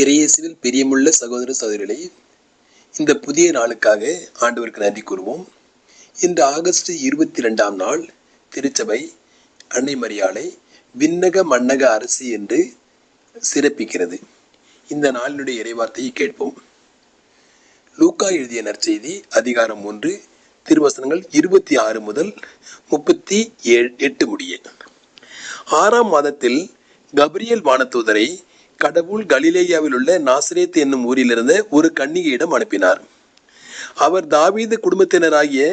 இறையேசுவில் பிரியமுள்ள சகோதர சகோதரிகளே, இந்த புதிய நாளுக்காக ஆண்டவருக்கு நன்றி கூறுவோம். இன்று ஆகஸ்ட் 22ஆம் நாள் திருச்சபை அன்னை மரியாளை விண்ணக மன்னக அரசி என்று சிறப்பிக்கிறது. இந்த நாளினுடைய இறைவார்த்தையை கேட்போம். லூக்கா எழுதிய நற்செய்தி அதிகாரம் 1 திருவசனங்கள் 26 முதல் 38 முடிய. 6ஆம் மாதத்தில் கபிரியேல் வானதூதரை கடவுள் கலிலேயாவில் உள்ள நாசரேத் என்னும் ஊரிலிருந்த ஒரு கன்னிகையிடம் அனுப்பினார். அவர் தாவீது குடும்பத்தினராகிய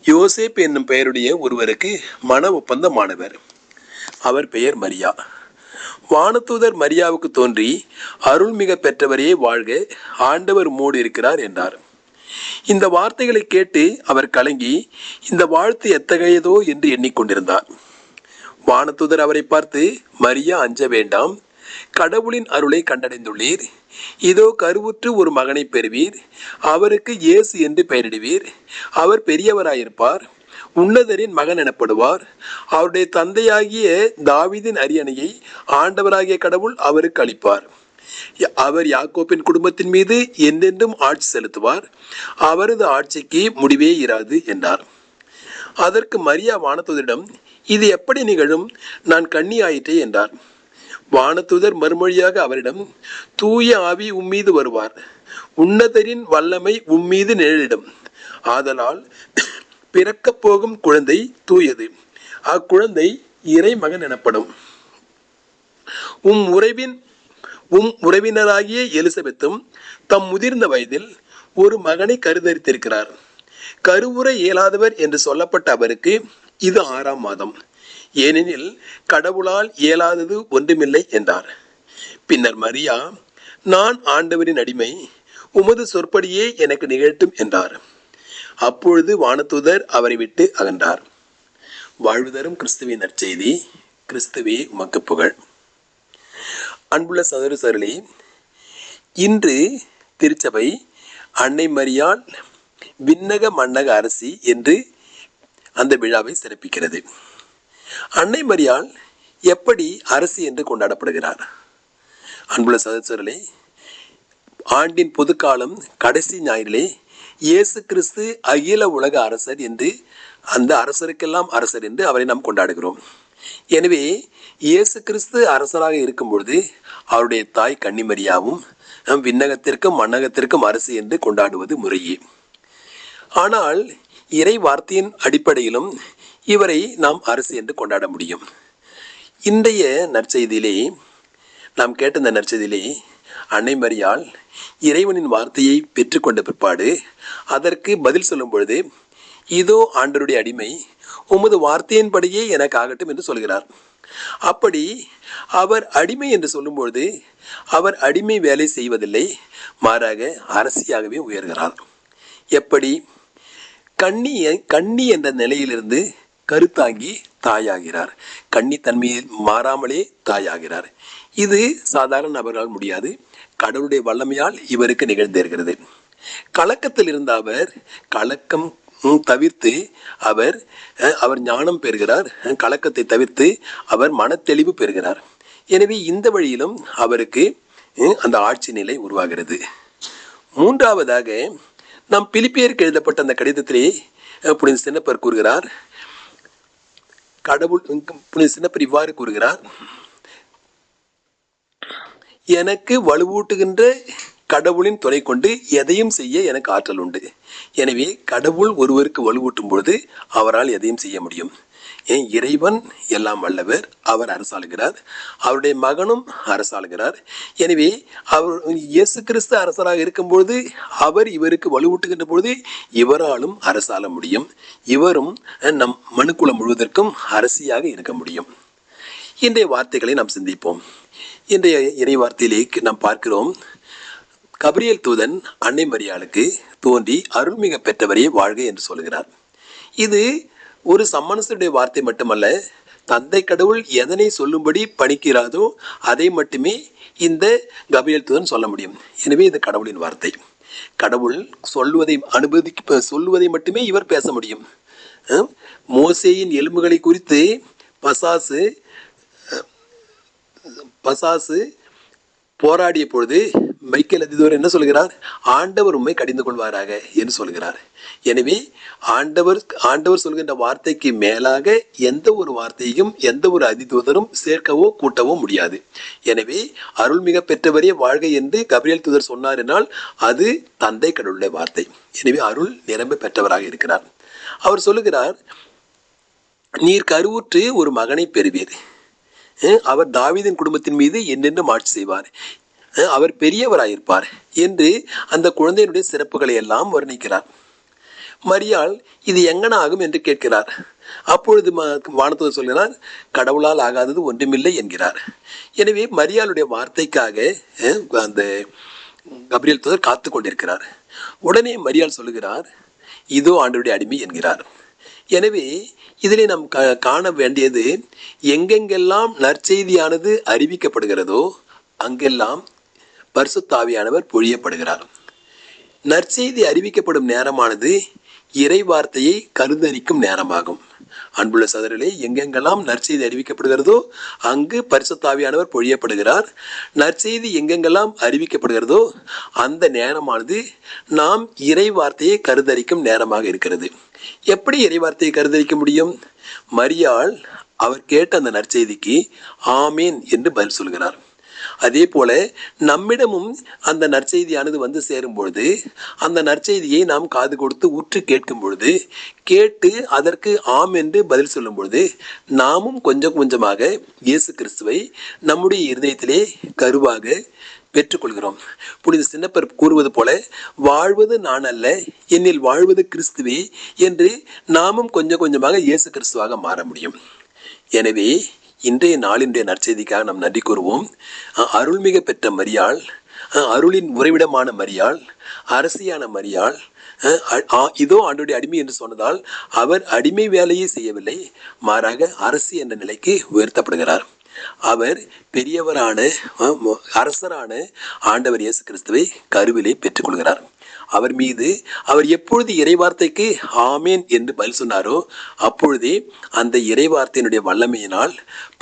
யோசேப் என்னும் பெயருடைய ஒருவருக்கு மன ஒப்பந்தமானவர். அவர் பெயர் மரியா. வானதூதர் மரியாவுக்கு தோன்றி, அருள்மிக பெற்றவரே வாழ்க, ஆண்டவர் உம்மோடு இருக்கிறார் என்றார். இந்த வார்த்தைகளை கேட்டு அவர் கலங்கி, இந்த வாழ்த்து எத்தகையதோ என்று எண்ணிக்கொண்டிருந்தார். வானதூதர் அவரை பார்த்து, மரியா, அஞ்ச வேண்டாம், கடவுளின் அருளை கண்டடைந்துள்ளீர். இதோ கருவுற்று ஒரு மகனை பெறுவீர். அவருக்கு இயேசு என்று பெயரிடுவீர். அவர் பெரியவராயிருப்பார், உன்னதரின் மகன் எனப்படுவார். அவருடைய தந்தையாகிய தாவீதின் அரியணையை ஆண்டவராகிய கடவுள் அவருக்கு அளிப்பார். அவர் யாக்கோப்பின் குடும்பத்தின் மீது என்றென்றும் ஆட்சி செலுத்துவார். அவரது ஆட்சிக்கு முடிவே இராது என்றார். அதற்கு மரியா வானதூதரிடம், இது எப்படி நிகழும்? நான் கன்னி ஆயிற்றே என்றார். வானதூதர் மறுமொழியாக அவரிடம், தூய ஆவி உம்மீது வருவார், உன்னதரின் வல்லமை உம்மீது நிழலிடும். ஆதலால் பிறக்கப் போகும் குழந்தை தூயது. அக்குழந்தை இறைமகன் எனப்படும். உம் உறவினராகிய எலிசபெத்தும் தம் முதிர்ந்த வயதில் ஒரு மகனை கருதரித்திருக்கிறார். கருவுற இயலாதவர் என்று சொல்லப்பட்ட அவருக்கு இது 6ஆம் மாதம். ஏனெனில் கடவுளால் இயலாதது ஒன்றுமில்லை என்றார். பின்னர் மரியா, நான் ஆண்டவரின் அடிமை, உமது சொற்படியே எனக்கு நிகழட்டும் என்றார். அப்பொழுது வானதூதர் அவரை விட்டு அகன்றார். வாழ்வு தரும் கிறிஸ்துவின் நற்செய்தி. கிறிஸ்துவே உமக்கு புகழ். அன்புள்ள சகோதர சகோதரிகளே, இன்று திருச்சபை அன்னை மரியாள் விண்ணக மன்னக அரசி என்று அந்த விழாவை சிறப்பிக்கிறது. அன்னை மரியாள் எப்படி அரசி என்று கொண்டாடப்படுகிறார்? அன்புள்ள சகோதரர்களே, ஆண்டின் பொதுக்காலம் கடைசி ஞாயிறிலே இயேசு கிறிஸ்து அகில உலக அரசர் என்று, அந்த அரசருக்கெல்லாம் அரசர் என்று அவரை நாம் கொண்டாடுகிறோம். எனவே இயேசு கிறிஸ்து அரசராக இருக்கும் பொழுது அவருடைய தாய் கன்னிமரியாவும் விண்ணகத்திற்கும் மன்னகத்திற்கும் அரசு என்று கொண்டாடுவது முறையே. ஆனால் இறை வார்த்தையின் அடிப்படையிலும் இவரை நாம் அரசு என்று கொண்டாட முடியும். இன்றைய நற்செய்தியிலே நாம் கேட்ட இந்த நற்செய்தியிலே அன்னை மரியாள் இறைவனின் வார்த்தையை பெற்றுக்கொண்ட பிற்பாடு அதற்கு பதில் சொல்லும் பொழுது, இதோ ஆண்டவருடைய அடிமை, உமது வார்த்தையின்படியே எனக்கு ஆகட்டும் என்று சொல்கிறார். அப்படி அவர் அடிமை என்று சொல்லும் பொழுது அவர் அடிமை வேலை செய்வதில்லை, மாறாக அரசியாகவே உயர்கிறார். எப்படி? கன்னி என்ற நிலையிலிருந்து கருத்தாங்கி தாயாகிறார். கன்னி தன்மையில் மாறாமலே தாயாகிறார். இது சாதாரண நபர்களால் முடியாது. கடவுளுடைய வல்லமையால் இவருக்கு நிகழ்ந்திருக்கிறது. கலக்கத்தில் இருந்த அவர் கலக்கம் தவிர்த்து அவர் ஞானம் பெறுகிறார். கலக்கத்தை தவிர்த்து அவர் மனத்தெளிவு பெறுகிறார். எனவே இந்த வழியிலும் அவருக்கு அந்த ஆட்சி நிலை உருவாகிறது. மூன்றாவதாக, நாம் பிலிப்பியருக்கு எழுதப்பட்ட அந்த கடிதத்திலே புனித சின்னப்பர் கூறுகிறார், புனித சின்னப்பர் இவ்வாறு கூறுகிறார், எனக்கு வலுவூட்டுகின்ற கடவுளின் துணை கொண்டு எதையும் செய்ய எனக்கு ஆற்றல் உண்டு. எனவே கடவுள் ஒருவருக்கு வலுவூட்டும் பொழுது அவரால் எதையும் செய்ய முடியும். இறைவன் எல்லாம் வல்லவர், அவர் அரசாளுகிறார். அவருடைய மகனும் அரசாளுகிறார். எனவே அவர் இயேசு கிறிஸ்து அரசராக இருக்கும்பொழுது அவர் இவருக்கு வலுவூட்டுகின்ற பொழுது இவராலும் அரசாள முடியும். இவரும் நம் மனுக்குலம் முழுவதற்கும் அரசியாக இருக்க முடியும். இன்றைய வார்த்தைகளை நாம் சிந்திப்போம். இன்றைய இறை வார்த்தையிலே நாம் பார்க்கிறோம், கபிரியேல் தூதன் அன்னை மரியாளுக்கு தோன்றி அருள்மிக பெற்றவரே வாழ்க என்று சொல்கிறார். இது ஒரு சம்மனசுடைய வார்த்தை மட்டுமல்ல, தந்தை கடவுள் எதனை சொல்லும்படி பணிக்கிறாரோ அதை மட்டுமே இந்த கபிரியேல் தூதன் சொல்ல முடியும். எனவே இது கடவுளின் வார்த்தை. கடவுள் சொல்லுவதை மட்டுமே இவர் பேச முடியும். மோசேயின் எலும்புகளை குறித்து பசாசு போராடிய பொழுது மைக்கேல் அதிதூதர் என்ன சொல்கிறார்? ஆண்டவர் உம்மை கடிந்து கொள்வாராக என்று சொல்கிறார். எனவே ஆண்டவர் சொல்கின்ற வார்த்தைக்கு மேலாக எந்த ஒரு வார்த்தையும் எந்த ஒரு அதிதூதரும் சேர்க்கவோ கூட்டவோ முடியாது. எனவே அருள்மிக பெற்றவரே வாழ்க என்று கபிரியேல் தூதர் சொன்னார் என்றால் அது தந்தை கடவுளுடைய வார்த்தை. எனவே அருள் நிரம்ப பெற்றவராக இருக்கிறார். அவர் சொல்லுகிறார், நீர் கருவுற்று ஒரு மகனை பெறுவீர், அவர் தாவீதின் குடும்பத்தின் மீது என்னென்றும் ஆட்சி செய்வார், அவர் பெரியவராயிருப்பார் என்று அந்த குழந்தையினுடைய சிறப்புகளை எல்லாம் வர்ணிக்கிறார். மரியாள் இது எங்கன ஆகும் என்று கேட்கிறார். அப்பொழுது வானதூதர் சொல்கிறார், கடவுளால் ஆகாதது ஒன்றுமில்லை என்கிறார். எனவே மரியாளுடைய வார்த்தைக்காக அந்த கபிரியேல் தூதர் காத்து கொண்டிருக்கிறார். உடனே மரியாள் சொல்லுகிறார், இதோ ஆண்டவருடைய அடிமை என்கிறார். எனவே இதிலே நாம் காண வேண்டியது, எங்கெங்கெல்லாம் நற்செய்தியானது அறிவிக்கப்படுகிறதோ அங்கெல்லாம் பரிசுத்த ஆவியானவர் பொழியப்படுகிறார். நற்செய்தி அறிவிக்கப்படும் நேரமானது இறை வார்த்தையை கருத்தரிக்கும் நேரமாகும். அன்புள்ள சகோதரர்களே, எங்கெங்கெல்லாம் நற்செய்தி அறிவிக்கப்படுகிறதோ அங்கு பரிசுத்த ஆவியானவர் பொழியப்படுகிறார். நற்செய்தி எங்கெங்கெல்லாம் அறிவிக்கப்படுகிறதோ அந்த நேரமானது நாம் இறை வார்த்தையை கருத்தரிக்கும் நேரமாக இருக்கிறது. எப்படி இறை வார்த்தையை கருத்தரிக்க முடியும்? மரியாள் அவர் கேட்ட அந்த நற்செய்திக்கு ஆமேன் என்று பதில் சொல்கிறார். அதே போல நம்மிடமும் அந்த நற்செய்தியானது வந்து சேரும் பொழுது, அந்த நற்செய்தியை நாம் காது கொடுத்து உற்று கேட்கும் பொழுது, கேட்டு அதற்கு ஆம் என்று பதில் சொல்லும் பொழுது, நாமும் கொஞ்சம் கொஞ்சமாக இயேசு கிறிஸ்துவை நம்முடைய இருதயத்திலே கருவாக பெற்றுக்கொள்கிறோம். புனித சின்னப்பர் கூறுவது போல, வாழ்வது நான் அல்ல, என்னில் வாழ்வது கிறிஸ்துவே என்று நாமும் கொஞ்சம் கொஞ்சமாக இயேசு கிறிஸ்துவாக மாற முடியும். எனவே இன்றைய நாளினுடைய நற்செய்திக்காக நாம் நன்றி கூறுவோம். அருள்மிக பெற்ற மரியாள், அருளின் உறைவிடமான மரியாள், அரசியான மரியாள், இதோ ஆண்டவருடைய அடிமை என்று சொன்னதால் அவர் அடிமை வேலையை செய்யவில்லை, மாறாக அரசி என்ற நிலைக்கு உயர்த்தப்படுகிறார். அவர் பெரியவரான அரசரான ஆண்டவர் இயேசு கிறிஸ்துவை கருவிலே பெற்றுக்கொள்கிறார். அவர் மீது அவர் எப்பொழுது இறைவார்த்தைக்கு ஆமேன் என்று பதில் சொன்னாரோ அப்பொழுதே அந்த இறைவார்த்தையினுடைய வல்லமையினால்,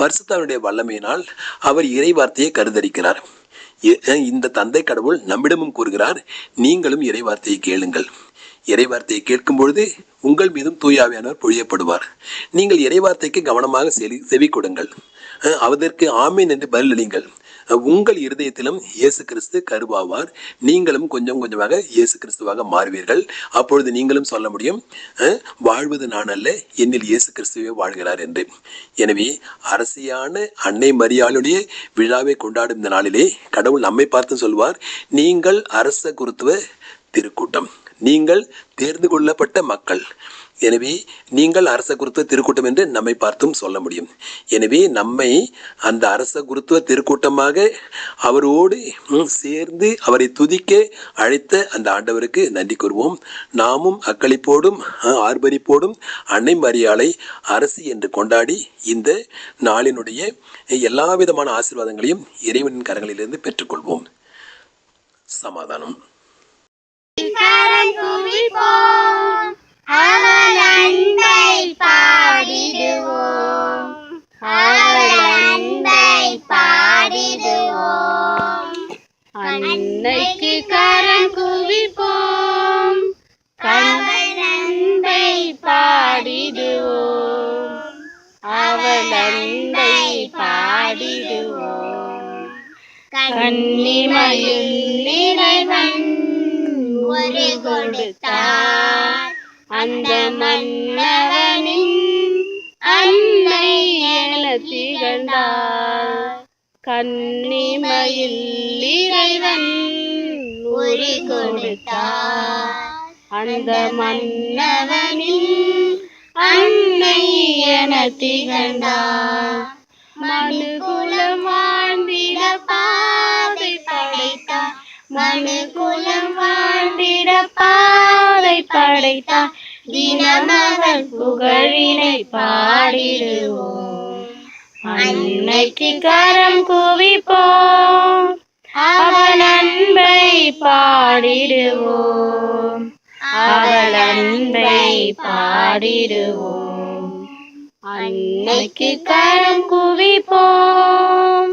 பரிசுத்தாவினுடைய வல்லமையினால் அவர் இறைவார்த்தையை கருதரிக்கிறார். இந்த தந்தை கடவுள் நம்மிடமும் கூறுகிறார், நீங்களும் இறைவார்த்தையை கேளுங்கள். இறைவார்த்தையை கேட்கும் பொழுது உங்கள் மீதும் தூய ஆவியானவர் பொழியப்படுவார். நீங்கள் இறைவார்த்தைக்கு கவனமாக செவி கொடுங்கள், அதற்கு ஆமேன் என்று பதிலளிங்கள். உங்கள் இருதயத்திலும் இயேசு கிறிஸ்து கருவாவார். நீங்களும் கொஞ்சம் கொஞ்சமாக இயேசு கிறிஸ்துவாக மாறுவீர்கள். அப்பொழுது நீங்களும் சொல்ல முடியும், வாழ்வது நான் அல்ல, என்னில் இயேசு கிறிஸ்துவே வாழ்கிறார் என்று. எனவே அரசியான அன்னை மரியாளுடைய விழாவை கொண்டாடும் இந்த நாளிலே கடவுள் நம்மை பார்த்து சொல்வார், நீங்கள் அரச குருத்துவ திருக்கூட்டம், நீங்கள் தேர்ந்து கொள்ளப்பட்ட மக்கள். எனவே நீங்கள் அரச குருத்துவ திருக்கூட்டம் என்று நம்மை பார்த்தும் சொல்ல முடியும். எனவே நம்மை அந்த அரச குருத்துவ திருக்கூட்டமாக அவரோடு சேர்ந்து அவரை துதிக்க அழைத்த அந்த ஆண்டவருக்கு நன்றி கூறுவோம். நாமும் அக்களிப்போடும் ஆர்ப்பரிப்போடும் அன்னை மரியாளை அரசி என்று கொண்டாடி இந்த நாளினுடைய எல்லா விதமான ஆசீர்வாதங்களையும் இறைவனின் கரங்களிலிருந்து பெற்றுக்கொள்வோம். சமாதானம். அவள் அன்பை பாடிடுவோம், அவள் அன்பை பாடிடுவோம். அன்னைக்கு கரம் குவிப்போம், அவள் அன்பை பாடிடுவோம், அவள் அன்பை பாடிடுவோம். கன்னிமையில் இறைவன் ஒரு கொடுத்தார், அந்த மன்னவனின் அன்னை என திகழ்ந்தார். கன்னிமையில் இறைவன் ஒரு கொடுத்தார், அந்த மன்னவனின் அன்னை என திகழ்ந்தார். மனுகுலம் வாழ்ந்திட பாதை படைத்தார், மனுகுலம் வாழ்ந்திட பாதை படைத்தார். தினமகள் புகழினை பாடிடுவோம், அன்னைக்கு கரம் குவிப்போம், அவள் அன்பை பாடிடுவோம், அவள் அன்பை பாடிடுவோம். அன்னைக்கு கரம் குவிப்போம்.